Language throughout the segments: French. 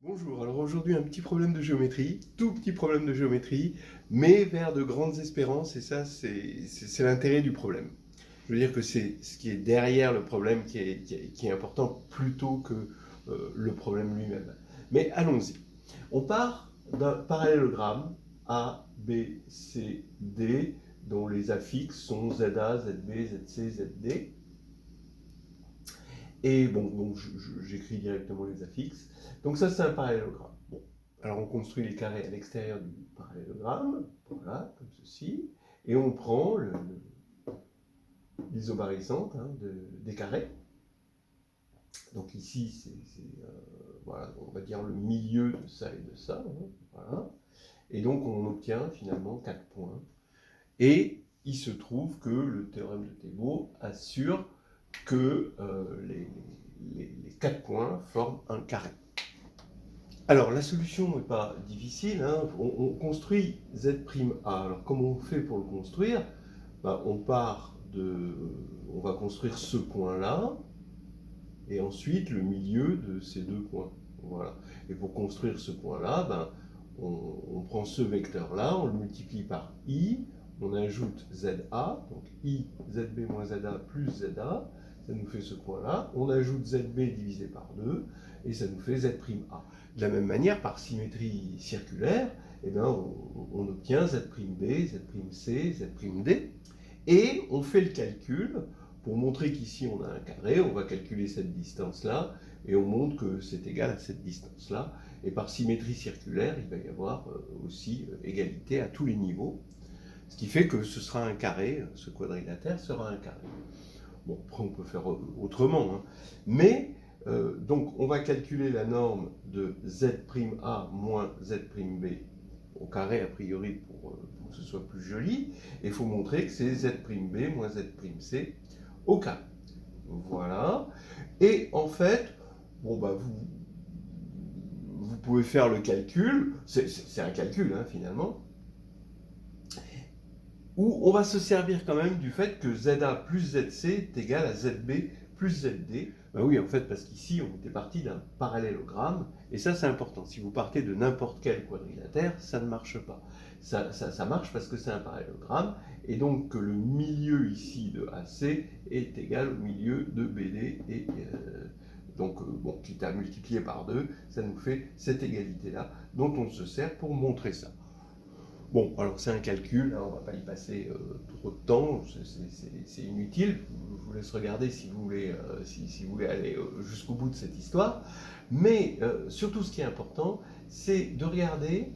Bonjour, alors aujourd'hui un petit problème de géométrie, tout petit problème de géométrie, mais vers de grandes espérances, et ça c'est l'intérêt du problème. Je veux dire que c'est ce qui est derrière le problème qui est important plutôt que le problème lui-même. Mais allons-y. On part d'un parallélogramme A, B, C, D, dont les affixes sont ZA, ZB, ZC, ZD. Et bon, donc j'écris directement les affixes. Donc ça, c'est un parallélogramme. Bon. Alors on construit les carrés à l'extérieur du parallélogramme, voilà, comme ceci, et on prend l'isobarisante des carrés. Donc ici, voilà, on va dire le milieu de ça et de ça, hein, voilà. Et donc on obtient finalement 4 points. Et il se trouve que le théorème de Thébault assure que les 4 points forment un carré. Alors la solution n'est pas difficile, hein. On construit Z'(A). Alors comment on fait pour le construire? On va construire ce point-là, et ensuite le milieu de ces deux points. Voilà. Et pour construire ce point-là, on prend ce vecteur-là, on le multiplie par I, on ajoute ZA, donc I, ZB moins ZA plus ZA, ça nous fait ce point-là, on ajoute ZB divisé par 2, et ça nous fait Z'(A). De la même manière, par symétrie circulaire, on obtient Z'B, Z'C, Z'D, et on fait le calcul. Pour montrer qu'ici on a un carré, on va calculer cette distance-là, et on montre que c'est égal à cette distance-là. Et par symétrie circulaire, il va y avoir aussi égalité à tous les niveaux. Ce qui fait que ce sera un carré, ce quadrilatère sera un carré. Bon, après on peut faire autrement, hein. Mais, donc on va calculer la norme de Z'A moins Z'B au carré, a priori, pour que ce soit plus joli. Et il faut montrer que c'est Z'B moins Z'C au carré. Voilà. Et en fait, bon, vous pouvez faire le calcul, c'est un calcul hein, finalement, où on va se servir quand même du fait que ZA plus ZC est égal à ZB plus ZD. Ben oui, en fait, parce qu'ici, on était parti d'un parallélogramme, et ça, c'est important. Si vous partez de n'importe quel quadrilatère, ça ne marche pas. Ça marche parce que c'est un parallélogramme, et donc que le milieu ici de AC est égal au milieu de BD, et donc, quitte à multiplier par 2, ça nous fait cette égalité-là, dont on se sert pour montrer ça. Bon, alors c'est un calcul, hein, on ne va pas y passer trop de temps, c'est inutile, je vous laisse regarder si vous voulez, si vous voulez aller jusqu'au bout de cette histoire. Mais surtout ce qui est important, c'est de regarder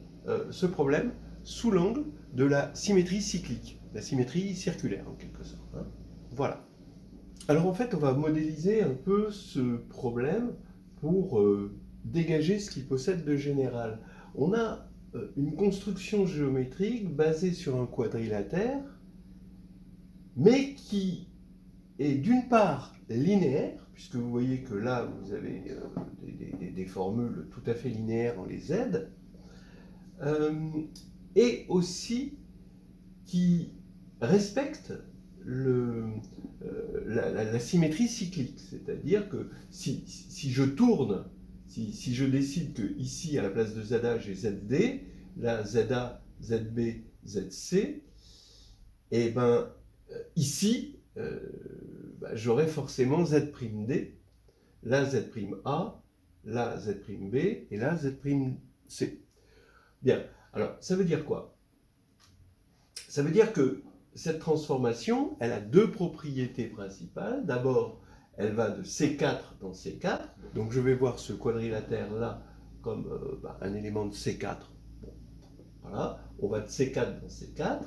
ce problème sous l'angle de la symétrie cyclique, la symétrie circulaire en quelque sorte, hein. Voilà. Alors en fait, on va modéliser un peu ce problème pour dégager ce qu'il possède de général. On a une construction géométrique basée sur un quadrilatère, mais qui est d'une part linéaire, puisque vous voyez que là, vous avez des formules tout à fait linéaires dans les Z, et aussi qui respecte la symétrie cyclique. C'est-à-dire que si je tourne, si je décide que ici, à la place de ZA, j'ai ZD, là, ZA, ZB, ZC, et ici, j'aurai forcément Z'D, là Z'A, là Z'B, et là Z'C. Bien, alors, ça veut dire quoi? Ça veut dire que cette transformation, elle a deux propriétés principales. D'abord, elle va de C4 dans C4. Donc je vais voir ce quadrilatère-là comme un élément de C4. Bon, voilà, on va de C4 dans C4.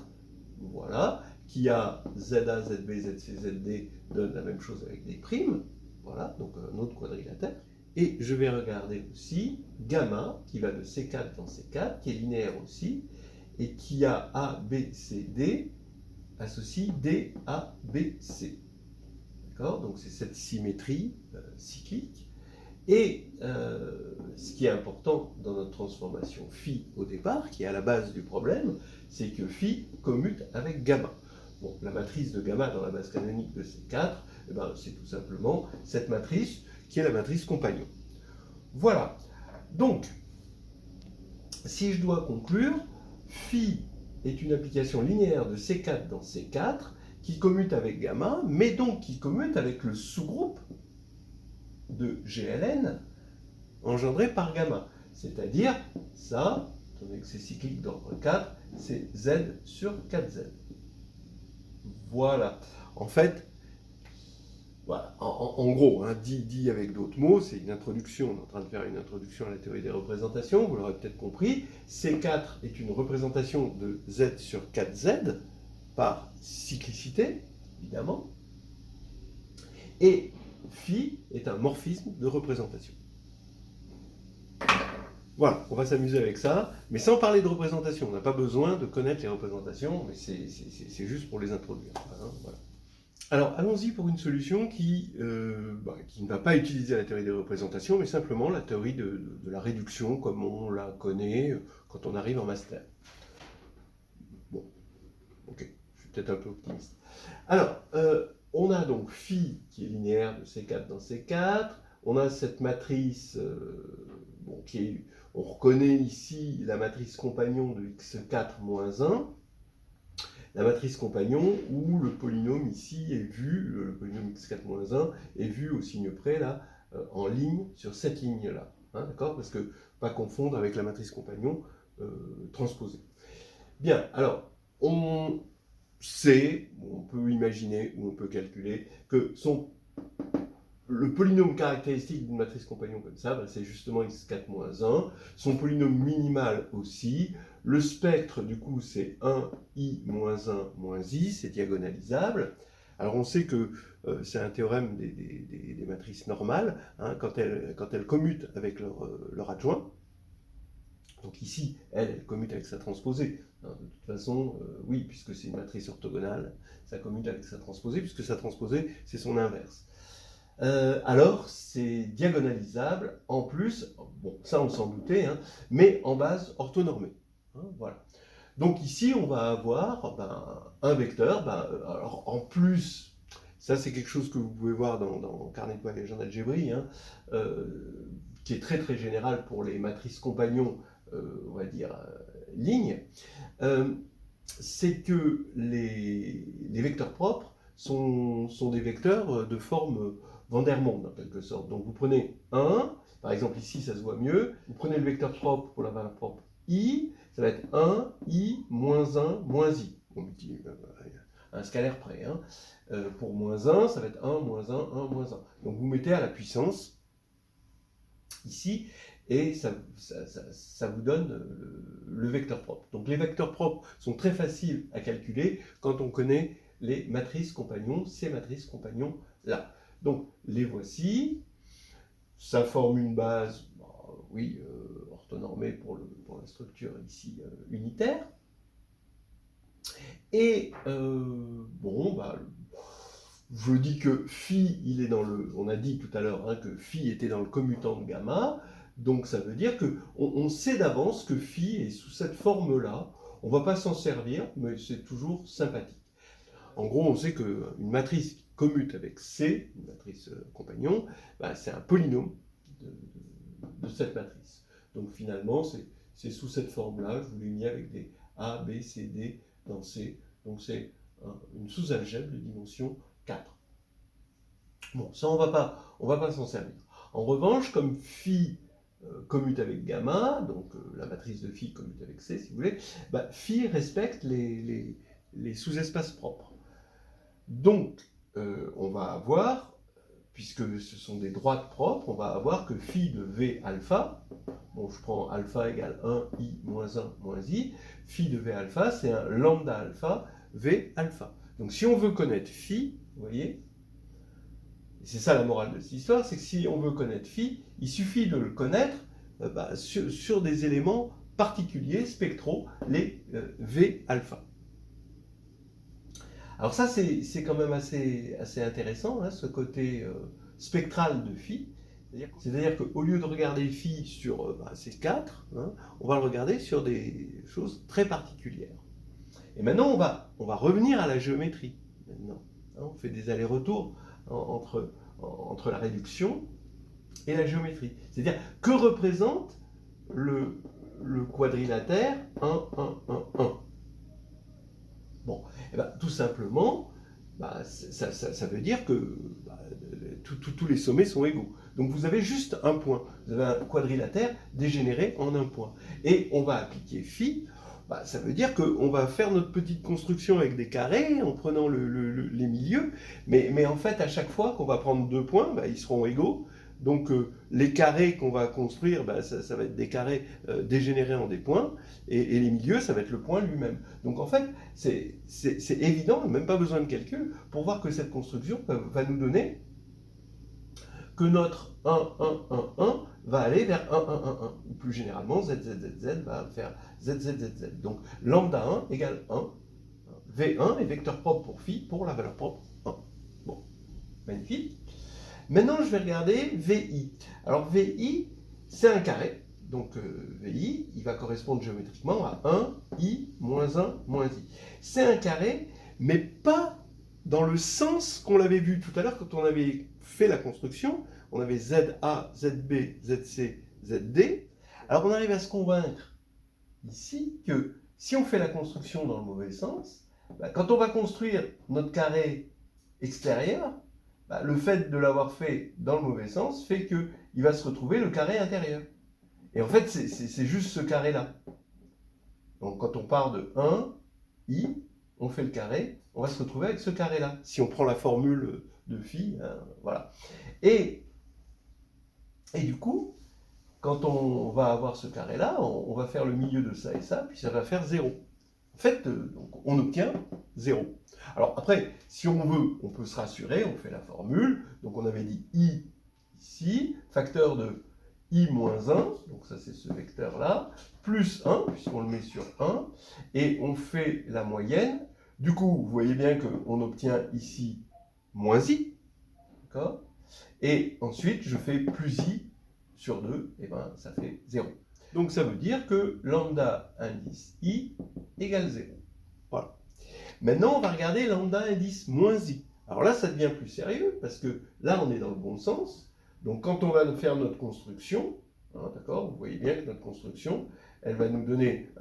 Voilà, qui a ZA, ZB, ZC, ZD donne la même chose avec des primes. Voilà, donc un autre quadrilatère. Et je vais regarder aussi gamma, qui va de C4 dans C4, qui est linéaire aussi, et qui a A, B, C, D, associe D, A, B, C. D'accord? Donc c'est cette symétrie cyclique. Et ce qui est important dans notre transformation phi au départ, qui est à la base du problème, c'est que phi commute avec gamma. Bon, la matrice de gamma dans la base canonique de C4, c'est tout simplement cette matrice qui est la matrice compagnon. Voilà. Donc, si je dois conclure, phi est une application linéaire de C4 dans C4 qui commute avec gamma, mais donc qui commute avec le sous-groupe de GLN engendré par gamma. C'est-à-dire, ça, étant donné que c'est cyclique d'ordre 4, c'est Z sur 4Z. Voilà. En fait, voilà. En gros, hein, dit avec d'autres mots, c'est une introduction, on est en train de faire une introduction à la théorie des représentations, vous l'aurez peut-être compris. C4 est une représentation de Z sur 4Z, par cyclicité, évidemment. Et phi est un morphisme de représentation. Voilà, on va s'amuser avec ça, mais sans parler de représentation. On n'a pas besoin de connaître les représentations, mais c'est juste pour les introduire. Hein, voilà. Alors, allons-y pour une solution qui ne va pas utiliser la théorie des représentations, mais simplement la théorie de la réduction, comme on la connaît quand on arrive en master. Bon, ok, je suis peut-être un peu optimiste. Alors, on a donc phi qui est linéaire de C4 dans C4, on a cette matrice on reconnaît ici la matrice compagnon de x4 moins 1, la matrice compagnon où le polynôme ici est vu, le polynôme x4 moins 1 est vu au signe près là, en ligne sur cette ligne-là. Hein, d'accord? Parce que pas confondre avec la matrice compagnon transposée. Bien, alors, on sait, on peut imaginer ou on peut calculer que le polynôme caractéristique d'une matrice compagnon comme ça, ben c'est justement x4 moins 1. Son polynôme minimal aussi. Le spectre, du coup, c'est 1i moins 1 moins i, c'est diagonalisable. Alors on sait que c'est un théorème des matrices normales, hein, quand elles commutent avec leur adjoint. Donc ici, elle commute avec sa transposée. De toute façon, oui, puisque c'est une matrice orthogonale, ça commute avec sa transposée, puisque sa transposée, c'est son inverse. Alors, c'est diagonalisable, en plus, bon, ça on s'en doutait, hein, mais en base orthonormée. Hein, voilà. Donc ici, on va avoir un vecteur, alors en plus, ça c'est quelque chose que vous pouvez voir dans Carnet de voyage en algébrie, hein, qui est très très général pour les matrices compagnons, on va dire, lignes, c'est que les vecteurs propres sont des vecteurs de forme Vandermonde, en quelque sorte. Donc vous prenez 1, par exemple ici ça se voit mieux, vous prenez le vecteur propre pour la valeur propre i, ça va être 1, i, moins 1, moins i. On dit un scalaire près. Hein. Pour moins 1, ça va être 1, moins 1, 1, moins 1. Donc vous mettez à la puissance, ici, et ça vous donne le vecteur propre. Donc les vecteurs propres sont très faciles à calculer quand on connaît les matrices compagnons, ces matrices compagnons-là. Donc les voici, ça forme une base, oui, orthonormée pour la structure ici unitaire. Et je dis que phi, il est dans le, on a dit tout à l'heure hein, que phi était dans le commutant de gamma, donc ça veut dire qu'on sait d'avance que phi est sous cette forme-là. On ne va pas s'en servir, mais c'est toujours sympathique. En gros, on sait qu'une matrice qui commute avec C, une matrice compagnon, c'est un polynôme de cette matrice. Donc finalement, c'est sous cette forme-là, je vous l'ai mis avec des A, B, C, D dans C. Donc c'est une sous-algèbre de dimension 4. Bon, ça on va pas s'en servir. En revanche, comme phi commute avec gamma, donc la matrice de phi commute avec C si vous voulez, phi respecte les sous-espaces propres. Donc on va avoir, puisque ce sont des droites propres, on va avoir que phi de V alpha, bon je prends alpha égale 1 i moins 1 moins i, phi de V alpha c'est un lambda alpha V alpha. Donc si on veut connaître phi, vous voyez, c'est ça la morale de cette histoire, c'est que si on veut connaître phi, il suffit de le connaître sur des éléments particuliers, spectraux, les V alpha. Alors ça c'est quand même assez intéressant, hein, ce côté spectral de phi. C'est-à-dire qu'au lieu de regarder phi sur ces 4, hein, on va le regarder sur des choses très particulières. Et maintenant, on va revenir à la géométrie. Maintenant, hein, on fait des allers-retours entre la réduction et la géométrie. C'est-à-dire, que représente le quadrilatère 1, 1, 1, 1. Bon, et ben, tout simplement, ça veut dire que tous les sommets sont égaux. Donc vous avez juste un point. Vous avez un quadrilatère dégénéré en un point. Et on va appliquer phi. Ça veut dire qu'on va faire notre petite construction avec des carrés en prenant les milieux. Mais en fait, à chaque fois qu'on va prendre deux points, ils seront égaux. Donc les carrés qu'on va construire, ça va être des carrés dégénérés en des points, et les milieux, ça va être le point lui-même. Donc en fait, c'est évident, même pas besoin de calcul, pour voir que cette construction va nous donner que notre 1, 1, 1, 1 va aller vers 1, 1, 1, 1. Ou plus généralement, z, z, z, z va faire z, z, z, z. Donc lambda 1 égale 1. V1 est vecteur propre pour phi pour la valeur propre 1. Bon, magnifique. Maintenant, je vais regarder VI. Alors, VI, c'est un carré. Donc, VI, il va correspondre géométriquement à 1, I, moins 1, moins I. C'est un carré, mais pas dans le sens qu'on l'avait vu tout à l'heure quand on avait fait la construction. On avait ZA, ZB, ZC, ZD. Alors, on arrive à se convaincre ici que si on fait la construction dans le mauvais sens, quand on va construire notre carré extérieur, le fait de l'avoir fait dans le mauvais sens fait qu'il va se retrouver le carré intérieur. Et en fait, c'est juste ce carré-là. Donc quand on part de 1, I, on fait le carré, on va se retrouver avec ce carré-là. Si on prend la formule de phi, voilà. Et du coup, quand on va avoir ce carré-là, on va faire le milieu de ça et ça, puis ça va faire 0. En fait, donc, on obtient 0. Alors après, si on veut, on peut se rassurer, on fait la formule. Donc on avait dit I ici, facteur de I moins 1, donc ça c'est ce vecteur-là, plus 1, puisqu'on le met sur 1, et on fait la moyenne. Du coup, vous voyez bien qu'on obtient ici moins I, d'accord? Et ensuite, je fais plus I sur 2, et bien ça fait 0. Donc ça veut dire que lambda indice I égale 0. Voilà. Maintenant, on va regarder lambda indice moins I. Alors là, ça devient plus sérieux, parce que là, on est dans le bon sens. Donc quand on va faire notre construction, d'accord, vous voyez bien que notre construction, elle va nous donner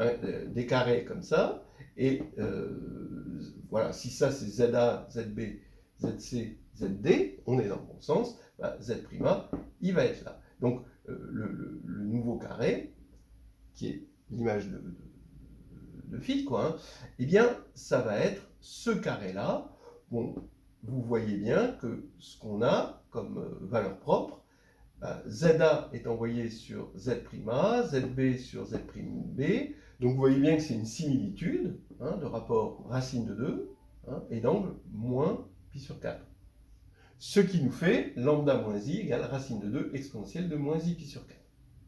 des carrés comme ça, et voilà, si ça c'est ZA, ZB, ZC, ZD, on est dans le bon sens, Z', il va être là. Donc le nouveau carré, qui est l'image de phi, quoi, eh bien, ça va être ce carré-là. Bon, vous voyez bien que ce qu'on a comme valeur propre, ZA est envoyé sur Z', ZB sur Z'B. Donc vous voyez bien que c'est une similitude de rapport racine de 2 et d'angle moins pi sur 4. Ce qui nous fait lambda moins i égale racine de 2 exponentielle de moins i pi sur 4.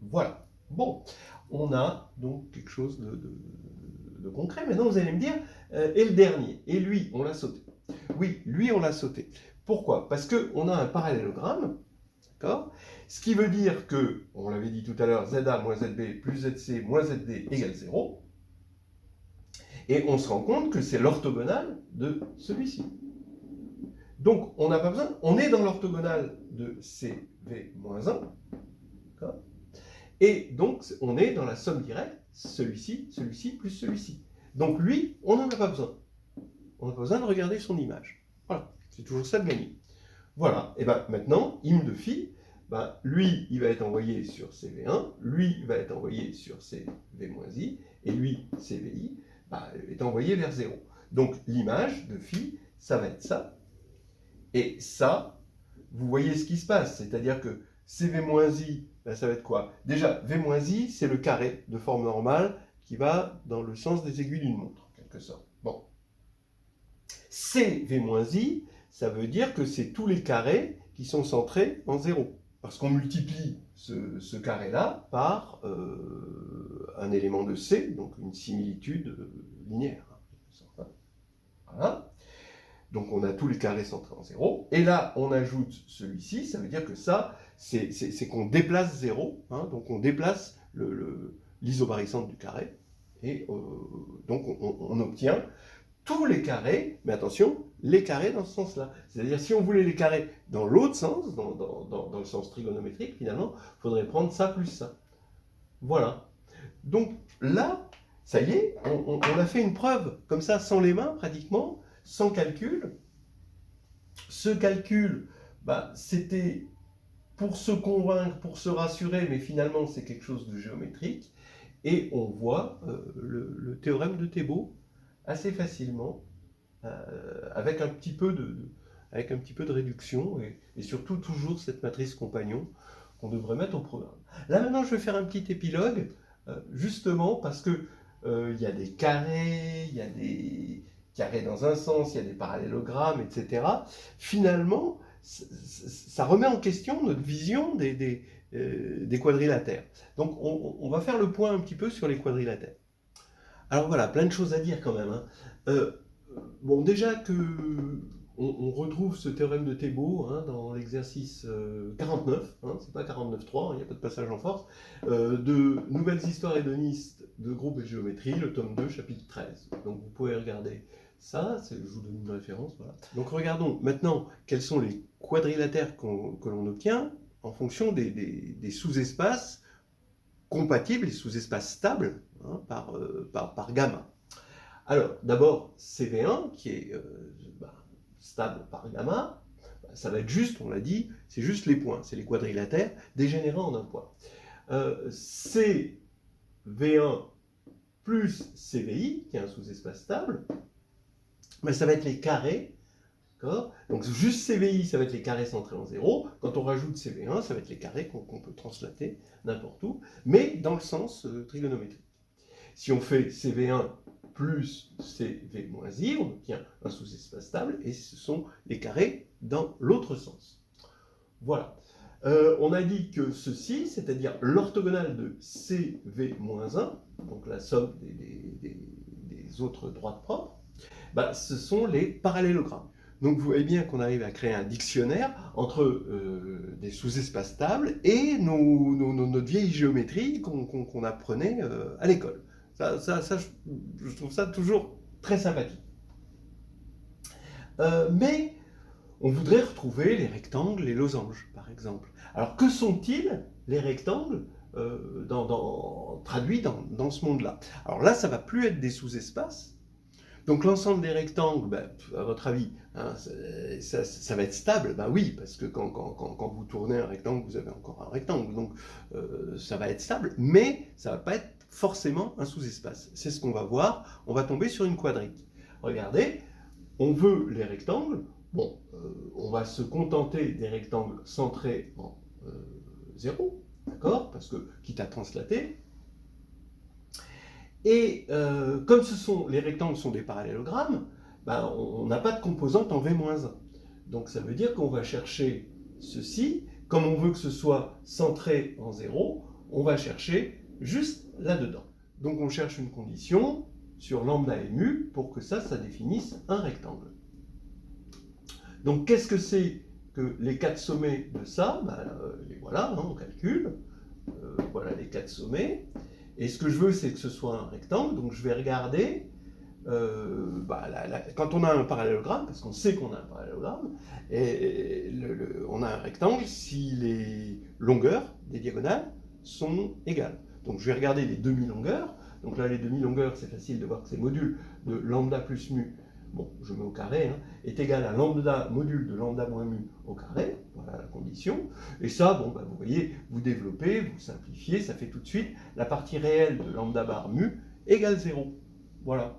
Voilà. Bon, on a donc quelque chose de concret. Maintenant, vous allez me dire, et le dernier, et lui, on l'a sauté. Oui, lui, on l'a sauté. Pourquoi? Parce qu'on a un parallélogramme, d'accord? Ce qui veut dire que, on l'avait dit tout à l'heure, ZA moins ZB plus ZC moins ZD égale 0. Et on se rend compte que c'est l'orthogonale de celui-ci. Donc, on n'a pas besoin, on est dans l'orthogonale de CV moins 1, d'accord? Et donc, on est dans la somme directe, celui-ci, celui-ci, plus celui-ci. Donc lui, on n'en a pas besoin. On n'a pas besoin de regarder son image. Voilà, c'est toujours ça de gagner. Voilà, et bien maintenant, im de phi, lui, il va être envoyé sur CV1, lui, il va être envoyé sur CV-i, et lui, CVI, est envoyé vers 0. Donc l'image de phi, ça va être ça. Et ça, vous voyez ce qui se passe, c'est-à-dire que CV-i, ça va être quoi? Déjà, V-i, c'est le carré de forme normale qui va dans le sens des aiguilles d'une montre, en quelque sorte. Bon. CV-i, ça veut dire que c'est tous les carrés qui sont centrés en 0. Parce qu'on multiplie ce carré-là par un élément de C, donc une similitude linéaire. Voilà. Donc on a tous les carrés centrés en 0. Et là, on ajoute celui-ci, ça veut dire que ça, c'est qu'on déplace 0. Donc on déplace l'isobarycentre du carré. Et donc on obtient tous les carrés, mais attention, les carrés dans ce sens-là. C'est-à-dire, si on voulait les carrés dans l'autre sens, dans le sens trigonométrique, finalement, il faudrait prendre ça plus ça. Voilà. Donc là, ça y est, on a fait une preuve comme ça, sans les mains pratiquement, sans calcul. Ce calcul, bah, c'était pour se convaincre, pour se rassurer, mais finalement c'est quelque chose de géométrique. Et on voit le théorème de Thébault assez facilement, avec un petit peu de réduction, et surtout toujours cette matrice compagnon qu'on devrait mettre au programme. Là maintenant je vais faire un petit épilogue, justement parce que il y a des carrés, il y a des carrés dans un sens, il y a des parallélogrammes, etc. Finalement, ça remet en question notre vision des quadrilatères. Donc on va faire le point un petit peu sur les quadrilatères. Alors voilà, plein de choses à dire quand même, hein. Bon, déjà que on retrouve ce théorème de Thébault, hein, dans l'exercice 49, hein, c'est pas 49.3, il n'y a pas de passage en force, de Nouvelles histoires hédonistes de groupes et de géométrie, le tome 2, chapitre 13. Donc vous pouvez regarder ça, je vous donne une référence. Voilà. Donc regardons maintenant quels sont les quadrilatères que l'on obtient en fonction des sous-espaces compatibles, les sous-espaces stables, hein, par gamma. Alors, d'abord, CV1, qui est stable par gamma, ça va être juste, on l'a dit, c'est juste les points, c'est les quadrilatères dégénérés en un point. CV1 plus CVI, qui est un sous-espace stable, mais ça va être les carrés, d'accord ? Donc juste CVI, ça va être les carrés centrés en 0. Quand on rajoute CV1, ça va être les carrés qu'on peut translater n'importe où, mais dans le sens trigonométrique. Si on fait CV1 plus CV moins I, on obtient un sous-espace stable, et ce sont les carrés dans l'autre sens. Voilà. On a dit que ceci, c'est-à-dire l'orthogonale de CV-1, donc la somme des autres droites propres, bah, ce sont les parallélogrammes. Donc vous voyez bien qu'on arrive à créer un dictionnaire entre des sous-espaces stables et notre vieille géométrie qu'on apprenait à l'école. Ça, je trouve ça toujours très sympathique. Mais on voudrait retrouver les rectangles, les losanges, par exemple. Alors que sont-ils, les rectangles, traduits dans ce monde-là? Alors là, ça ne va plus être des sous-espaces. Donc l'ensemble des rectangles, ben, à votre avis, hein, ça va être stable? Ben oui, parce que quand vous tournez un rectangle, vous avez encore un rectangle. Donc ça va être stable, mais ça ne va pas être forcément un sous-espace. C'est ce qu'on va voir. On va tomber sur une quadrique. Regardez, on veut les rectangles. Bon, on va se contenter des rectangles centrés en 0, d'accord? Parce que, quitte à translater. Et comme les rectangles sont des parallélogrammes, ben, on n'a pas de composante en V-1. Donc ça veut dire qu'on va chercher ceci. Comme on veut que ce soit centré en 0, on va chercher juste là-dedans. Donc on cherche une condition sur lambda et mu pour que ça définisse un rectangle. Donc qu'est-ce que c'est que les 4 sommets de ça? Ben, les voilà, hein, on calcule. Voilà les 4 sommets. Et ce que je veux, c'est que ce soit un rectangle. Donc je vais regarder, quand on a un parallélogramme, parce qu'on sait qu'on a un parallélogramme, et on a un rectangle si les longueurs des diagonales sont égales. Donc je vais regarder les demi-longueurs. Donc là, les demi-longueurs, c'est facile de voir que c'est module de lambda plus mu, bon, je mets au carré, hein, est égal à lambda module de lambda moins mu au carré. Voilà la condition. Et ça, bon, vous voyez, vous développez, vous simplifiez, ça fait tout de suite la partie réelle de lambda bar mu égale 0. Voilà.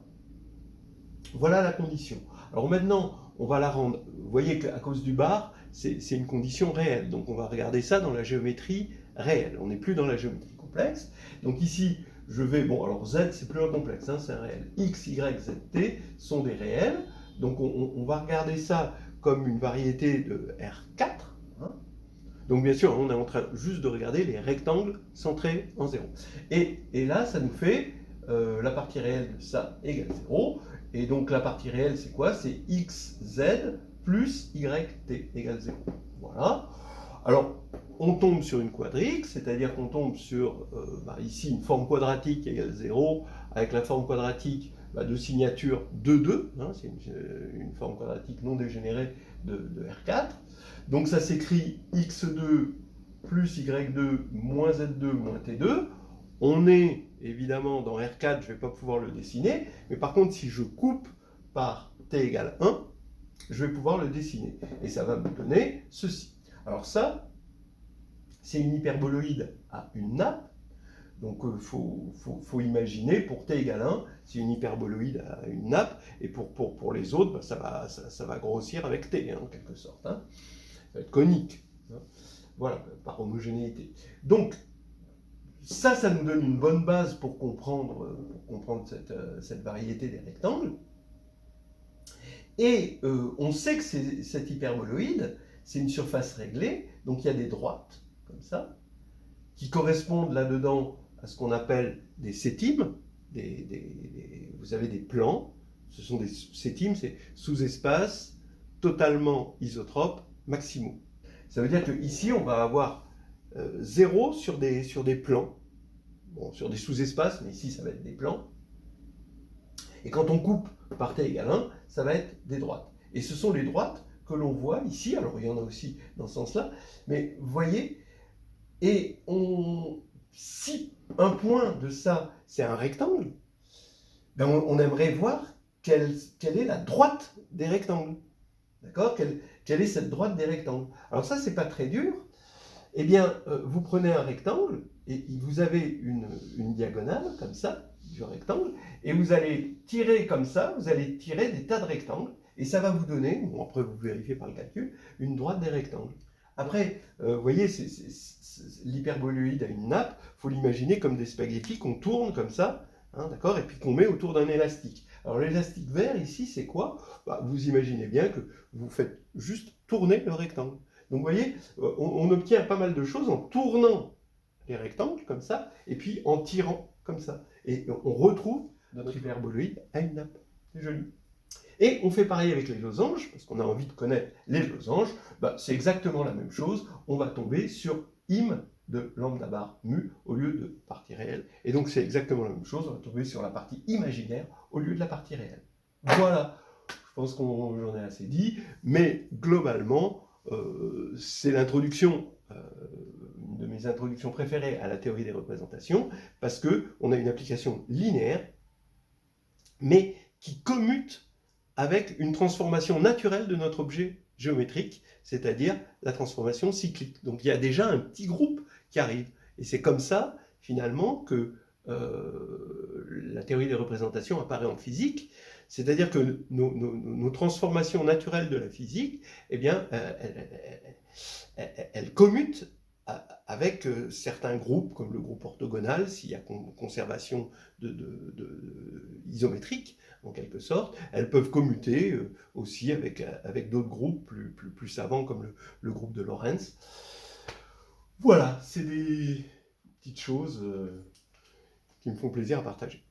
Voilà la condition. Alors maintenant, on va la rendre. Vous voyez qu'à cause du bar, c'est une condition réelle. Donc on va regarder ça dans la géométrie réelle. On n'est plus dans la géométrie complexe. Donc ici, je vais. Bon, alors Z, c'est plus un complexe, hein, c'est un réel. X, Y, Z, T sont des réels. Donc on va regarder ça comme une variété de R4. Hein. Donc bien sûr, on est en train juste de regarder les rectangles centrés en 0. Et là, ça nous fait la partie réelle de ça égale 0. Et donc la partie réelle, c'est quoi? C'est XZ plus YT égale 0. Voilà. Alors, on tombe sur une quadrique, c'est-à-dire qu'on tombe sur, ici, une forme quadratique égale 0, avec la forme quadratique de signature 2,2, hein, c'est une forme quadratique non dégénérée de R4. Donc ça s'écrit x2 plus y2 moins z2 moins t2. On est évidemment dans R4, je ne vais pas pouvoir le dessiner, mais par contre, si je coupe par t égale 1, je vais pouvoir le dessiner. Et ça va me donner ceci. Alors ça, c'est une hyperboloïde à une nappe. Donc il faut imaginer, pour t égale 1, c'est une hyperboloïde à une nappe, et pour les autres, bah, ça va grossir avec t, hein, en quelque sorte. Hein. Ça va être conique. Hein. Voilà, par homogénéité. Donc, ça nous donne une bonne base pour comprendre cette variété des rectangles. Et on sait que cette hyperboloïde, c'est une surface réglée, donc il y a des droites, comme ça, qui correspondent là-dedans à ce qu'on appelle des cétimes. Vous avez des plans, ce sont des cétimes, c'est sous-espaces totalement isotropes maximaux. Ça veut dire qu'ici, on va avoir 0 sur des plans, bon, sur des sous-espaces, mais ici, ça va être des plans. Et quand on coupe par t égale 1, ça va être des droites. Et ce sont les droites que l'on voit ici, alors il y en a aussi dans ce sens-là, mais vous voyez, et si un point de ça, c'est un rectangle, ben on aimerait voir quelle est la droite des rectangles. D'accord ? Quelle est cette droite des rectangles? Alors ça, c'est pas très dur. Eh bien, vous prenez un rectangle, et vous avez une diagonale, comme ça, du rectangle, et vous allez tirer comme ça, vous allez tirer des tas de rectangles, et ça va vous donner, bon, après vous vérifiez par le calcul, une droite des rectangles. Après, vous voyez, l'hyperboloïde à une nappe, il faut l'imaginer comme des spaghettis qu'on tourne comme ça, hein, d'accord, et puis qu'on met autour d'un élastique. Alors l'élastique vert, ici, c'est quoi? Bah, vous imaginez bien que vous faites juste tourner le rectangle. Donc vous voyez, on obtient pas mal de choses en tournant les rectangles comme ça, et puis en tirant comme ça. Et on retrouve notre hyperboloïde à une nappe. C'est joli. Et on fait pareil avec les losanges, parce qu'on a envie de connaître les losanges. Bah, c'est exactement la même chose. On va tomber sur im de lambda bar mu au lieu de partie réelle. Et donc c'est exactement la même chose. On va tomber sur la partie imaginaire au lieu de la partie réelle. Voilà. Je pense qu'on j'en ai assez dit. Mais globalement, c'est l'introduction, une de mes introductions préférées à la théorie des représentations, parce qu'on a une application linéaire, mais qui commute avec une transformation naturelle de notre objet géométrique, c'est-à-dire la transformation cyclique. Donc il y a déjà un petit groupe qui arrive. Et c'est comme ça, finalement, que la théorie des représentations apparaît en physique, c'est-à-dire que nos transformations naturelles de la physique, eh bien, elles commutent avec certains groupes, comme le groupe orthogonal, s'il y a conservation isométrique, en quelque sorte. Elles peuvent commuter aussi avec d'autres groupes plus savants, comme le groupe de Lorentz. Voilà, c'est des petites choses qui me font plaisir à partager.